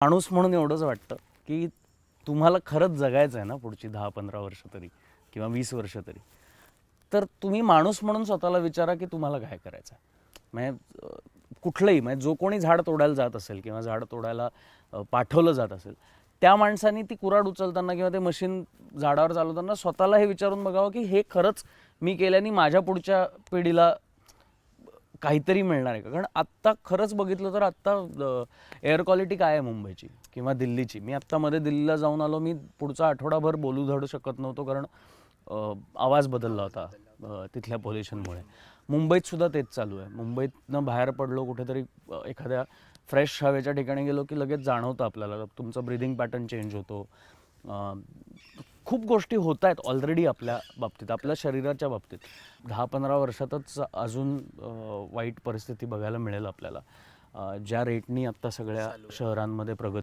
माणूस म्हणून एवढंच वाटतं की तुम्हाला खरंच जगायचं आहे ना पुढची 10-15 वर्ष तरी किंवा 20 वर्ष तरी, तर तुम्ही माणूस म्हणून स्वतःला विचारा की तुम्हाला काय करायचं आहे. म्हणजे कुठलंही म्हणजे जो कोणी झाड तोडायला जात असेल किंवा झाड तोडायला पाठवलं जात असेल, त्या माणसांनी ती कुऱ्हाड उचलताना किंवा ते मशीन झाडावर चालवताना स्वतःला हे विचारून बघावं की हे खरंच मी केल्याने माझ्या पुढच्या पिढीला काहीतरी मिळणार आहे का. कारण आत्ता खरंच बघितलं तर आत्ता एअर क्वालिटी काय आहे मुंबईची किंवा दिल्लीची. मी आत्ता मध्ये दिल्लीला जाऊन आलो. मी पुढचा आठवडाभर बोलू धडू शकत नव्हतो कारण आवाज बदलला होता तिथल्या पोल्युशनमुळे. मुंबईत सुद्धा तेच चालू आहे. मुंबईतनं बाहेर पडलो कुठेतरी एखाद्या फ्रेश हवेच्या ठिकाणी गेलो की लगेच जाणवतं आपल्याला तुमचं ब्रिदिंग पॅटर्न चेंज होतो. खूप गोष्टी होत आहेत ऑलरेडी आपल्या बाबतीत, आपल्या शरीराच्या बाबतीत. 10-15 वर्षातच अजून वाईट परिस्थिती बघायला मिळेल आपल्याला. ज्या रेटनी आत्ता सगळ्या शहरांमध्ये प्रगती